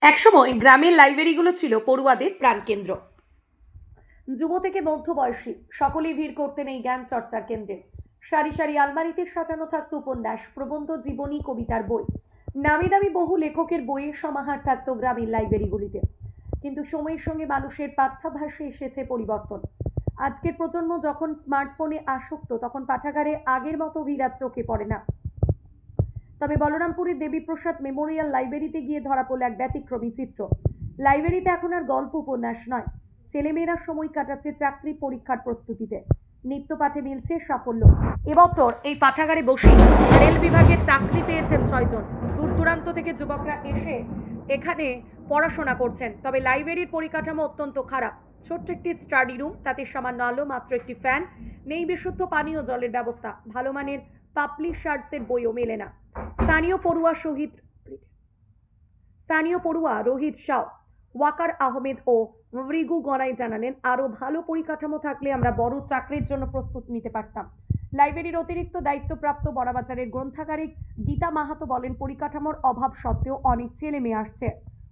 একসময় গ্রামের লাইব্রেরিগুলো ছিল পড়ুয়াদের প্রাণকেন্দ্র। যুব থেকে মধ্যবয়সী সকলেই ভিড় করতেন এই জ্ঞান চর্চার কেন্দ্রে। সারি সারি আলমারিতে সাজানো থাকতো উপন্যাস, প্রবন্ধ, জীবনী, কবিতার বই। নামি দামি বহু লেখকের বইয়ের সমাহার থাকতো গ্রামীণ লাইব্রেরিগুলিতে। কিন্তু সময়ের সঙ্গে মানুষের পাঠ্যাভ্যাসে এসেছে পরিবর্তন। আজকের প্রজন্ম যখন স্মার্টফোনে আসক্ত, তখন পাঠাগারে আগের মতো ভিড় আর চোখে পড়ে না। তবে বলরামপুরের দেবীপ্রসাদ মেমোরিয়াল লাইব্রেরিতে গিয়ে ধরা পড়ল এক ব্যতিক্রমী চিত্র। লাইব্রেরিতে এখন আর গল্প উপন্যাস নয়, ছেলেমেয়েরা সময় কাটাচ্ছে চাকরি পরীক্ষার প্রস্তুতিতে। নিত্য পাঠে মিলছে সাফল্য। এবছর এই পাঠাগারে বসে রেল বিভাগে চাকরি পেয়েছেন 6 জন। দূর দূরান্ত থেকে যুবকরা এসে এখানে পড়াশোনা করছেন। তবে লাইব্রেরির পরিকাঠামো অত্যন্ত খারাপ। ছোট্ট একটি স্টাডি রুম, তাতে সামান্য আলো, মাত্র একটি ফ্যান, নেই বিশুদ্ধ পানীয় জলের ব্যবস্থা, ভালো মানের পাবলিশার্সের বইও মেলে না। স্থানীয় পড়ুয়া রোহিত শাহ, ওয়াকার আহমেদ ও মৃগু গনাই জানালেন, আরও ভালো পরিকাঠামো থাকলে আমরা বড় চাকরির জন্য প্রস্তুত নিতে পারতাম। লাইব্রেরির অতিরিক্ত দায়িত্বপ্রাপ্ত বড়বাজারের গ্রন্থাগারিক গীতা মাহাতো বলেন, পরিকাঠামোর অভাব সত্ত্বেও অনেক ছেলে মেয়ে আসছে।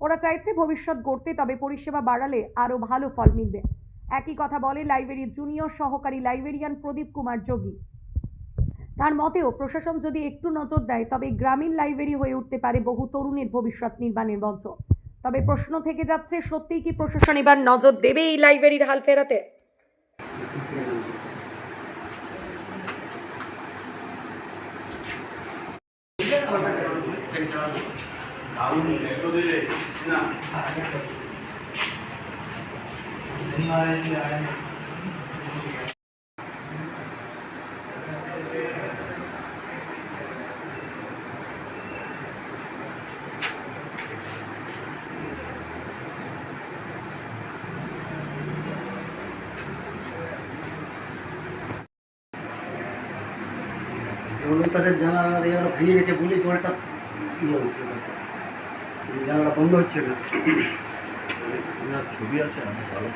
ওরা চাইছে ভবিষ্যৎ গড়তে, তবে পরিষেবা বাড়ালে আরও ভালো ফল মিলবে। একই কথা বলে লাইব্রেরির জুনিয়র সহকারী লাইব্রেরিয়ান প্রদীপ কুমার যোগী। তার মতেও প্রশাসন যদি একটু নজর দেয়, তবে গ্রামীণ লাইব্রেরি হয়ে উঠতে পারে বহু তরুণের ভবিষ্যৎ নির্মাণের মঞ্চ। তবে প্রশ্ন থেকে যাচ্ছে, সত্যিই কি প্রশাসন এবার নজর দেবে এই লাইব্রেরির হাল ফেরাতে? ওই পাশের জানালা ভেঙে গেছে বলে জলটা ইয়ে হচ্ছে, জানালা বন্ধ হচ্ছে না। ছবি আছে অনেক ভালো।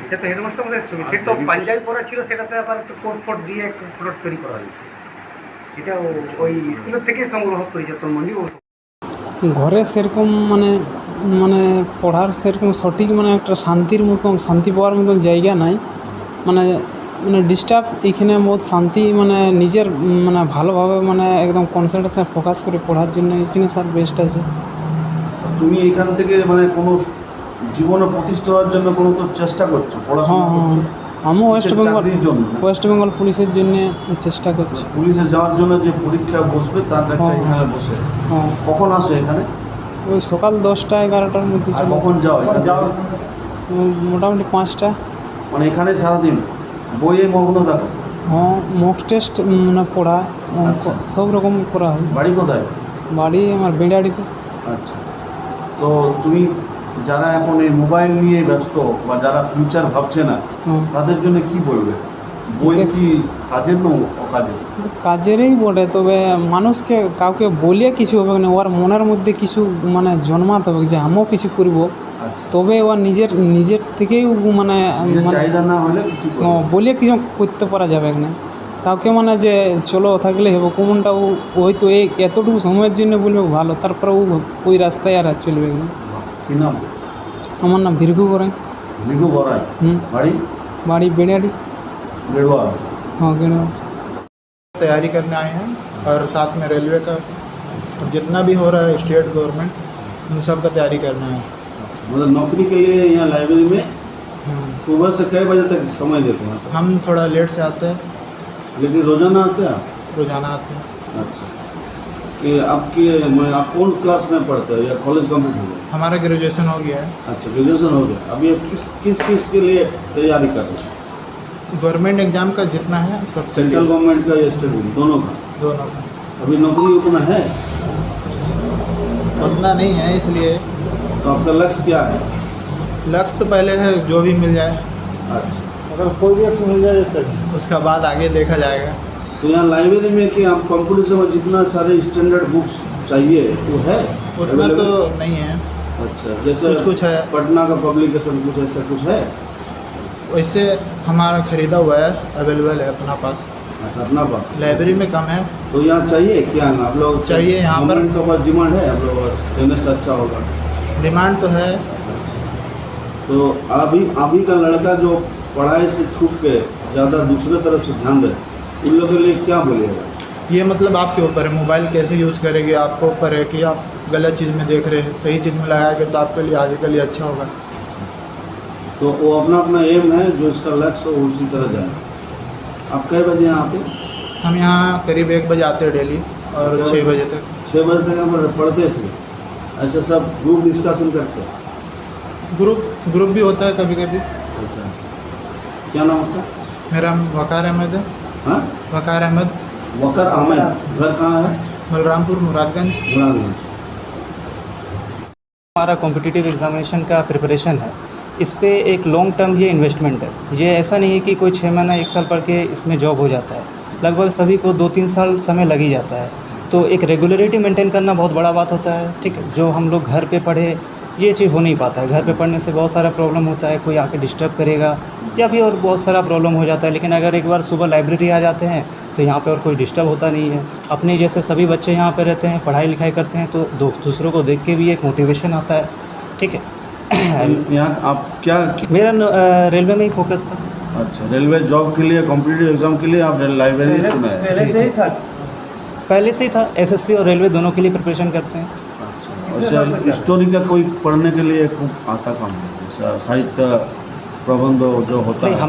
এটা তো হেডমাস্টার আমাদের ছবি, সেটা তো পাঞ্জাবি পরা ছিল, সেটাতে আবার একটু কোট ফোট দিয়ে একটু ফ্লোট তৈরি করা হয়েছে। এটা ওই স্কুলের থেকে সংগ্রহ করেছে তোর মন্ডি। ঘরে সেরকম মানে মানে পড়ার সেরকম সঠিক মানে একটা শান্তির মতন, শান্তি পাওয়ার মতন জায়গা নাই। মানে মানে ডিস্টার্ব, এইখানে বহুত শান্তি, মানে নিজের মানে ভালোভাবে মানে একদম কনসেন্ট্রেশন ফোকাস করে পড়ার জন্য এইখানে স্যার বেস্ট আছে। তুমি এখান থেকে মানে কোনো জীবনে প্রতিষ্ঠা হওয়ার জন্য কোনো তো চেষ্টা করছো, পড়াশোনা করছো? আমি চাকরির জন্য ওয়েস্ট বেঙ্গল পুলিশের জন্য চেষ্টা করছি। পুলিশে যাওয়ার জন্য যে পরীক্ষা বসবে তার একটা এখানে বসে। হ্যাঁ, কখন আসো এখানে? ওই সকাল 10টা 11টার মধ্যে আর চলে কখন যাও এখানে? মোটামুটি 5টা। মানে এখানে সারাদিন বইয়ে মগ্ন থাকো? হ্যাঁ, মক টেস্ট মানে পড়া আচ্ছা। সব রকম করা হয়। বাড়ি কোথায়? বাড়ি আমার বেড়াড়িতে। আচ্ছা, তো তুমি যারা এখন এই মোবাইল নিয়ে ব্যস্ত বা যারা ফিউচার ভাবছে না, তাদের জন্য কি বলবে? বই কি কাজের না অকাজের? কাজেরই বটে, তবে মানুষকে কাউকে বলিয়ে কিছু হবে না, ওর মনের মধ্যে কিছু মানে জন্মাতে হবে যে আমিও কিছু করব। আচ্ছা, তবে ওর নিজের থেকেই মানে চাহিদা না হলে কিছু বলিয়ে কিছু করতে পারা যাবে না। কাউকে মানে যে চলো থাকলে হবে কোনটা, ও হয়তো এই এতটুকু সময়ের জন্য বলবে ভালো, তারপরে ও ওই রাস্তায় আর চলবে না। কি নাম? আমার নাম ভিরগু করেন। ভিগু গড়াই। বাড়ি? বাড়ি বেড়াড়ি। गेड़वा। हाँ, गेड़वा। तैयारी करने आए हैं और साथ में रेलवे का जितना भी हो रहा है स्टेट गवर्नमेंट, उन सब का तैयारी करना है। मतलब नौकरी के लिए यहाँ लाइब्रेरी में सुबह से कई बजे तक समय देते हैं? हम थोड़ा लेट से आते हैं, लेकिन रोजाना आते हैं आप? रोजाना आते हैं। अच्छा, कि आप कौन क्लास में पढ़ते हो या कॉलेज कंप्लीट हो गया? हमारा ग्रेजुएशन हो गया है। अच्छा, ग्रेजुएशन हो गया। अभी आप किस के लिए तैयारी कर रहे हैं? गवर्नमेंट एग्जाम का जितना है सब सेंट्रल गवर्नमेंट का या स्टेट गवर्नमेंट दोनों का? दोनों का। अभी नौकरी उतना है? उतना नहीं है, इसलिए तो आपका लक्ष्य क्या है? लक्ष्य तो पहले है जो भी मिल जाए, अच्छा, अगर कोई भी आपको मिल जाए तो उसका बाद आगे देखा जाएगा। तो यहाँ लाइब्रेरी में कि आप कंपटीशन में जितना सारे स्टैंडर्ड बुक्स चाहिए वो है? उतना available? तो नहीं है। अच्छा, जैसे कुछ है, पटना का पब्लिकेशन कुछ ऐसा कुछ है? वैसे हमारा ख़रीदा हुआ है, अवेलेबल है अपना पास। अच्छा, अपना पास। लाइब्रेरी में कम है। तो यहाँ चाहिए क्या आप लोग? चाहिए यहाँ पर। गवर्नमेंट का पास डिमांड है आप लोग देने से अच्छा होगा। डिमांड तो है। तो अभी का लड़का जो पढ़ाई से छूट के ज़्यादा दूसरे तरफ से ध्यान दे, उन लोगों के लिए क्या बोलिएगा? ये मतलब आपके ऊपर है, मोबाइल कैसे यूज़ करेंगे आपके ऊपर है कि आप गलत चीज़ में देख रहे हैं, सही चीज़ में लगाएंगे तो आपके लिए आगे के लिए अच्छा होगा। तो वो अपना अपना एम है, जो इसका लक्ष्य हो उसी तरह जाए। आप कई बजे यहाँ पे? हम यहाँ करीब 1 बजे आते हैं डेली और 6 बजे तक। 6 बजे तक यहाँ पर पढ़ते थे? ऐसे सब ग्रुप डिस्कशन करते हैं? ग्रुप भी होता है कभी कभी। अच्छा, क्या नाम होता है? मेरा वकार अहमद है। हाँ, वकार अहमद। वकार अहमद। घर कहाँ है? बलरामपुर मुरादगंज। मुरादगंज। हमारा कॉम्पिटिटिव एग्जामिनेशन का प्रिपरेशन है, इस पे एक लॉन्ग टर्म ये इन्वेस्टमेंट है। ये ऐसा नहीं है कि कोई 6 महीना 1 साल पढ़ के इसमें जॉब हो जाता है, लगभग सभी को 2-3 साल समय लग ही जाता है। तो एक रेगुलरिटी मेंटेन करना बहुत बड़ा बात होता है, ठीक है। जो हम लोग घर पे पढ़े ये चीज़ हो नहीं पाता है। घर पे पढ़ने से बहुत सारा प्रॉब्लम होता है, कोई आके डिस्टर्ब करेगा या फिर और बहुत सारा प्रॉब्लम हो जाता है। लेकिन अगर एक बार सुबह लाइब्रेरी आ जाते हैं तो यहाँ पे और कोई डिस्टर्ब होता नहीं है। अपने जैसे सभी बच्चे यहाँ पे रहते हैं, पढ़ाई लिखाई करते हैं, तो दूसरों को देख के भी एक मोटिवेशन आता है, ठीक है। यहाँ आप क्या? मेरा रेलवे में ही फोकस था। अच्छा, रेलवे जॉब के लिए, कॉम्पिटिटिव एग्जाम के लिए आप लाइब्रेरी चुना है? पहले से ही था, एसएससी और रेलवे दोनों के लिए प्रिपरेशन करते हैं। अच्छा, स्टोरी का कोई पढ़ने के लिए खूब आता काम है, जैसा साहित्य प्रबंध जो होता नहीं, है?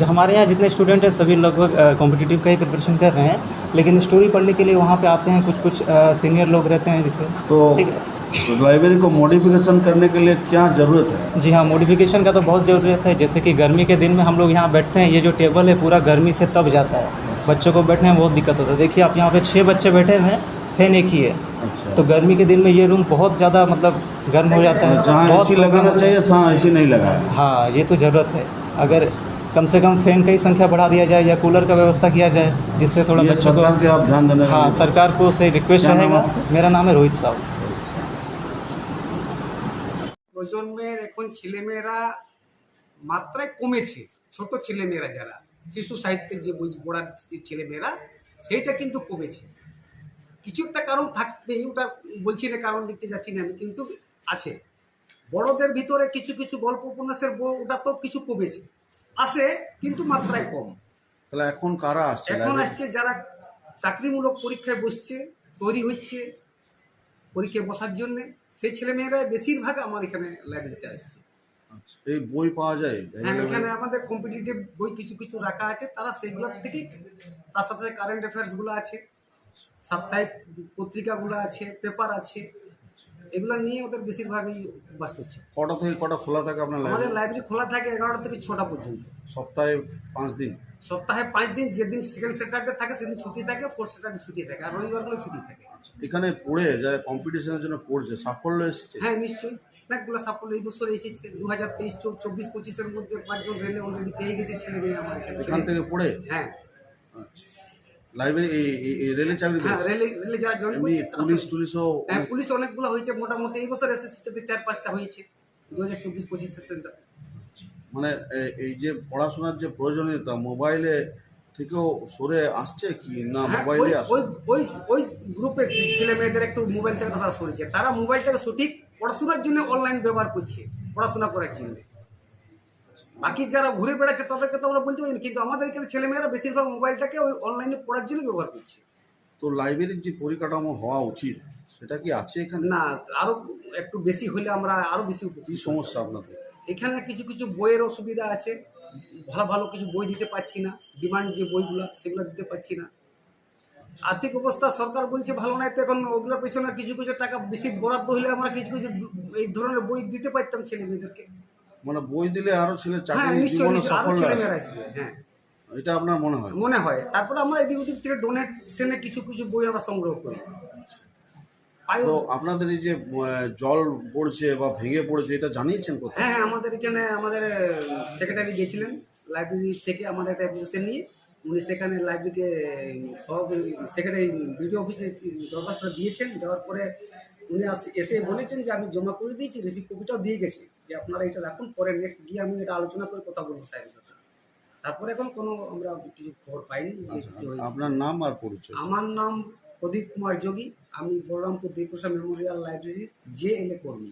हमारे यहाँ जितने स्टूडेंट हैं सभी लगभग कॉम्पिटिटिव का ही प्रिपरेशन कर रहे हैं, लेकिन स्टोरी पढ़ने के लिए वहाँ पे आते हैं कुछ सीनियर लोग रहते हैं जिसे। तो ठीक है। तो लाइब्रेरी को मॉडिफिकेशन करने के लिए क्या ज़रूरत है? जी हाँ, मॉडिफिकेशन का तो बहुत ज़रूरत है। जैसे कि गर्मी के दिन में हम लोग यहाँ बैठते हैं, ये जो टेबल है पूरा गर्मी से तब जाता है, बच्चों को बैठने में बहुत दिक्कत होता है। देखिए आप यहाँ पे 6 बच्चे बैठे हुए हैं, फैन एक ही है। अच्छा, तो गर्मी के दिन में ये रूम बहुत ज़्यादा मतलब गर्म हो जाता है। जहाँ बहुत एसी लगाना चाहिए वहाँ एसी नहीं लगा है। हाँ, ये तो ज़रूरत है। अगर कम से कम फैन की संख्या बढ़ा दिया जाए या कूलर का व्यवस्था किया जाए, जिससे थोड़ा ये बच्चों को। सरकार के आप ध्यान देना। हाँ, सरकार को से रिक्वेस्ट क्या नाम रहेगा। आपका? मेरा नाम है रोहित साहब। প্রজন্মের এখন ছেলেমেয়েরা মাত্রায় কমেছে। ছোট ছেলেমেয়েরা যারা শিশু সাহিত্যের যে বই পড়ার যে ছেলেমেয়েরা, সেইটা কিন্তু কমেছে। কিছু একটা কারণ থাকবেই, ওটা বলছি না, কারণ দিকতে যাচ্ছি না আমি, কিন্তু আছে। বড়দের ভিতরে কিছু কিছু গল্প উপন্যাসের বই, ওটা তো কিছু কমেছে, আসে কিন্তু মাত্রায় কম। তাহলে এখন কারা আসছে? এখন আসছে যারা চাকরিমূলক পরীক্ষায় বসছে, তৈরি হচ্ছে পরীক্ষায় বসার জন্যে, সেই ছেলেমেয়েরা বেশিরভাগ আমার এখানে লাইব্রেরিতে আসছে। আচ্ছা, এই বই পাওয়া যায়? হ্যাঁ, এখানে আমাদের কম্পিটিটিভ বই কিছু কিছু রাখা আছে, তারা সেগুলোর থেকেই, তার সাথে কারেন্ট অ্যাফেয়ার্সগুলো আছে, সাপ্তাহিক পত্রিকাগুলো আছে, পেপার আছে, এগুলো নিয়ে ওদের বেশিরভাগই বাস করছে। কটা থেকে কটা খোলা থাকে আপনার আমাদের লাইব্রেরি? লাইব্রেরি খোলা থাকে 11টা থেকে 6টা পর্যন্ত। সপ্তাহে 5 দিন? সপ্তাহে 5 দিন, যেদিন সেকেন্ড স্যাটারডে থাকে সেদিন ছুটি থাকে, ফোর্থ স্যাটারডে ছুটি থাকে, আর রবিবারগুলো ছুটি থাকে। এখানে পড়ে যারা কম্পিটিশনের জন্য পড়ছে সাফল্য এসেছে? হ্যাঁ, নিশ্চয়ই অনেকগুলো সাফল্য এই বছর এসেছে। 2023-24-25-এর মধ্যে 5 জন রেলে অলরেডি পেয়ে গেছে ছেলে মেয়ে আমার এখান থেকে পড়ে। হ্যাঁ আচ্ছা, লাইব্রেরি এই রেলে চাকরি হ্যাঁ, করে? রেলে যারা জয়েন এমনি করছে তারা পুলিশ সব- টুলিশও? হ্যাঁ, পুলিশ অনেকগুলো হয়েছে মোটামুটি। এই বছর এসএসসিতে 4-5টা হয়েছে 2024-25 সেশনটা। মানে এই যে পড়াশোনার যে প্রয়োজনীয়তা মোবাইলে থেকেও সরে আসছে কি না? হ্যাঁ, মোবাইলে আসছে? ওই গ্রুপের ছেলে মেয়েদের একটু মোবাইল থেকে তারা সরেছে। তারা মোবাইলটাকে সঠিক পড়াশোনার জন্য অনলাইন ব্যবহার করছে, পড়াশোনা করার জন্য। বাকি যারা ঘুরে বেড়াচ্ছে তাদেরকে তো আমরা বলতে পারি না, কিন্তু আমাদের এখানে ছেলেমেয়েরা বেশিরভাগ মোবাইলটাকে ওই অনলাইনে পড়ার জন্য ব্যবহার করছে। তো লাইব্রেরির যে পরিকাঠামো হওয়া উচিত সেটা কি আছে এখানে? না, আরও একটু বেশি হলে আমরা আরও বেশি কি উপকৃত। সমস্যা আপনাদের? এখানে কিছু কিছু বইয়ের অসুবিধা আছে, ভালো ভালো কিছু বই দিতে পারছি না, ডিমান্ড যে বইগুলো সেগুলো দিতে পারছি না। আর্থিক অবস্থা সরকার বলছে ভালো নাই, তো এখন ওগুলোর পেছনে কিছু কিছু টাকা বেশি বরাদ্দ হলে আমরা কিছু কিছু এই ধরনের বই দিতে পারতাম ছেলে মেয়েদেরকে। মানে বই দিলে আরো ছেলে হ্যাঁ, চাকরি নিশ্চয়ই জীবনে নিশ্চয়ই আরও সাফল্য ছেলেমেয়েরা আসবে, আসবে। হ্যাঁ, এটা আপনার মনে হয়? মনে হয়। তারপরে আমরা এদিক ওদিক থেকে ডোনেশনে কিছু কিছু বই আমরা সংগ্রহ করি। তো আপনাদের এই যে জল পড়ছে বা ভেঙে পড়েছে এটা জানিয়েছেন কোথায়? হ্যাঁ হ্যাঁ, আমাদের এখানে আমাদের সেক্রেটারি গেছিলেন লাইব্রেরি থেকে আমাদের একটা অ্যাপ্লিকেশন নিয়ে, উনি সেখানে লাইব্রেরিতে সব সেক্রেটারি বিডিও অফিসে দরখাস্তটা দিয়েছেন। দেওয়ার পরে উনি এসে বলেছেন যে আমি জমা করে দিয়েছি, রিসিভ কপিটাও দিয়ে গেছি, যে আপনারা এটা রাখুন, পরে নেক্সট গিয়ে আমি এটা আলোচনা করে কথা বলবো সাহেবের সাথে। তারপরে এখন কোনো আমরা কিছু খবর পাইনি যে আচ্ছা, কিছু হয়েছে। আপনার নাম আর পরিচয়? আমার নাম প্রদীপ কুমার যোগী, আমি বলরামপুর দেবপ্রসাদ মেমোরিয়াল লাইব্রেরির JLA কর্মী।